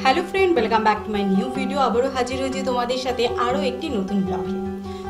Hello friend, welcome back to my new video. आबारो हाजिर হয়েছি তোমাদের সাথে আরো একটি নতুন ব্লগে।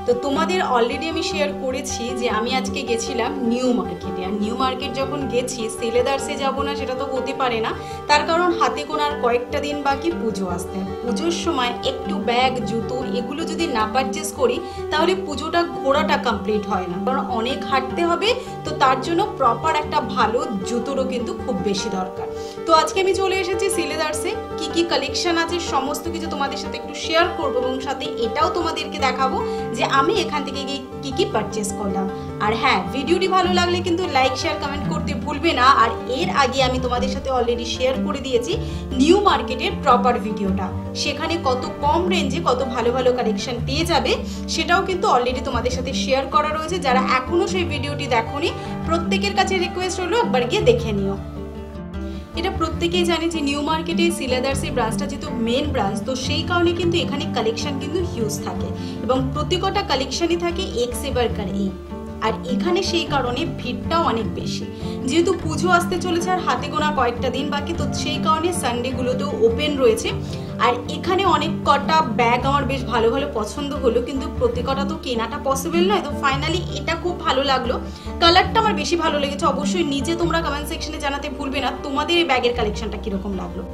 তো তোমাদের অলরেডি আমি শেয়ার করেছি যে আমি আজকে গেছিলাম নিউ মার্কেটে। আর নিউ মার্কেট যখন গেছি সেলেদার্সে যাব না সেটা তো হতে পারে না, তার কারণ হাতে গোনার কয়েকটা দিন বাকি পুজো আসতে। পুজোর সময় একটু ব্যাগ, জুতো এগুলো যদি না পারচেস করি তাহলে পুজোটা ঘোরাটা কমপ্লিট হয় না, কারণ অনেক হাঁটতে হবে। তো তার জন্য প্রপার একটা ভালো জুতোরও কিন্তু খুব বেশি দরকার। তো আজকে আমি চলে এসেছি সেলেদার্সে। কি কি কালেকশন আছে সমস্ত কিছু তোমাদের সাথে একটু শেয়ার করবো, এবং সাথে এটাও তোমাদেরকে দেখাবো যে আমি এখান থেকে কি কি পারচেস করলাম। আর হ্যাঁ, ভিডিওটি ভালো লাগলে কিন্তু লাইক শেয়ার কমেন্ট করতে ভুলবে না। আর এর আগে আমি তোমাদের সাথে অলরেডি শেয়ার করে দিয়েছি নিউ মার্কেটের প্রপার ভিডিওটা, সেখানে কত কম রেঞ্জে কত ভালো ভালো কালেকশন পেয়ে যাবে সেটাও কিন্তু অলরেডি তোমাদের সাথে শেয়ার করা রয়েছে। যারা এখনো সেই ভিডিওটি দেখোনি প্রত্যেকের কাছে রিকোয়েস্ট হলো একবার গিয়ে দেখে নিও। এটা প্রত্যেকেই জানে যে নিউ মার্কেটে সেলেদার্সের ব্রাঞ্চটা যেহেতু মেন ব্রাঞ্চ, তো সেই কারণে কিন্তু এখানে কালেকশন কিন্তু হিউজ থাকে এবং প্রত্যেকটা কালেকশনই থাকে এক সে বাড়কর এক। আর এখানে সেই কারণে ভিড়টাও অনেক বেশি, যেহেতু পুজো আসতে চলেছে আর হাতে গোনা কয়েকটা দিন বাকি, তো সেই কারণে সানডেগুলোতেও ওপেন রয়েছে। আর এখানে অনেক কটা ব্যাগ আমার বেশ ভালো ভালো পছন্দ হলো, কিন্তু প্রত্যেকটা তো কেনাটা পসিবল নয়। তো ফাইনালি এটা খুব ভালো লাগলো, কালারটা আমার বেশি ভালো লেগেছে। অবশ্যই নিচে তোমরা কমেন্ট সেকশনে জানাতে ভুলবে না তোমাদের এই ব্যাগের কালেকশনটা কিরকম লাগলো।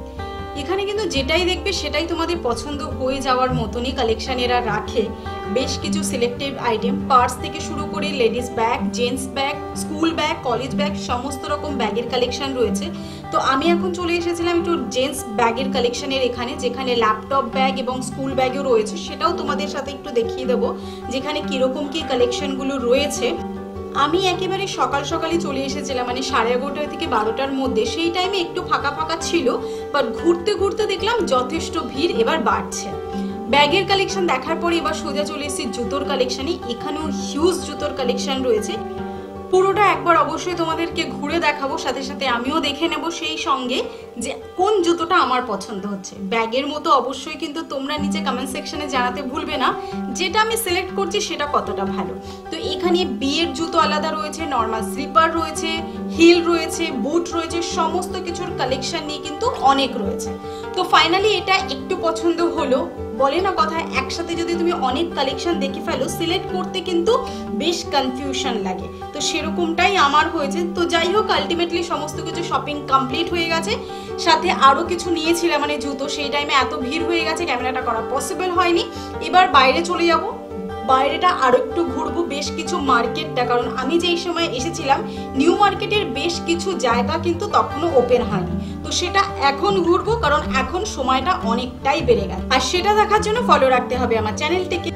এখানে কিন্তু যেটাই দেখবে সেটাই তোমাদের পছন্দ হয়ে যাওয়ার মতনই কালেকশন এরা রাখে। বেশ কিছু সিলেক্টেড আইটেম, পার্স থেকে শুরু করে ladies bag, gents bag, school bag, college bag, সমস্ত রকম ব্যাগের কালেকশন রয়েছে। তো আমি এখন চলে এসেছিলাম একটু জেন্টস ব্যাগের কালেকশনের এখানে, যেখানে ল্যাপটপ ব্যাগ এবং স্কুল ব্যাগও রয়েছে। সেটাও তোমাদের সাথে একটু দেখিয়ে দেবো যেখানে কিরকম কি কালেকশনগুলো রয়েছে। আমি একেবারে সকাল সকালই চলে এসেছিলাম, মানে 11:30 থেকে 12টার মধ্যে। সেই টাইমে একটু ফাঁকা ফাঁকা ছিল, বাট ঘুরতে ঘুরতে দেখলাম যথেষ্ট ভিড় এবার বাড়ছে। ব্যাগের কালেকশন দেখার পরে এবার সোজা চলে এসেছি জুতোর কালেকশনে। এখানেও হিউজ জুতোর কালেকশন রয়েছে। পুরোটা একবার অবশ্যই তোমাদেরকে ঘুরে দেখাবো, সাথে সাথে আমিও দেখে নেব সেই সঙ্গে যে কোন জুতোটা আমার পছন্দ হচ্ছে। ব্যাগের মতো অবশ্যই কিন্তু তোমরা নিচে কমেন্ট সেকশনে জানাতে ভুলবে না যেটা আমি সিলেক্ট করছি সেটা কতটা ভালো। তো এখানে বিয়ের জুতো আলাদা রয়েছে, নর্মাল স্লিপার রয়েছে, হিল রয়েছে, বুট রয়েছে, সমস্ত কিছুর কালেকশন নিয়ে কিন্তু অনেক রয়েছে। তো ফাইনালি এটা একটু পছন্দ হলো। বলে না কথা, একসাথে যদি তুমি অনেক কালেকশন দেখে ফেলো সিলেক্ট করতে কিন্তু বেশ কনফিউশন লাগে। তো সেরকমটাই আমার হয়েছে। তো যাই হোক, আলটিমেটলি সমস্ত কিছু শপিং কমপ্লিট হয়ে গেছে। সাথে আরো কিছু নিয়েছিলাম, মানে জুতো, সেই টাইমে এত ভিড় হয়ে গেছে ক্যামেরাটা করা পসিবল হয়নি। এবার বাইরে চলে যাব, বাইরেটা আরো একটু ঘুরবো, বেশ কিছু মার্কেটটা, কারণ আমি যেই সময় এসেছিলাম নিউ মার্কেটের বেশ কিছু জায়গা কিন্তু তখনও ওপেন হয়নি। তো সেটা এখন ঘুরবো, কারণ এখন সময়টা অনেকটাই বেড়ে গেছে। আর সেটা দেখার জন্য ফলো রাখতে হবে আমার চ্যানেলটিকে।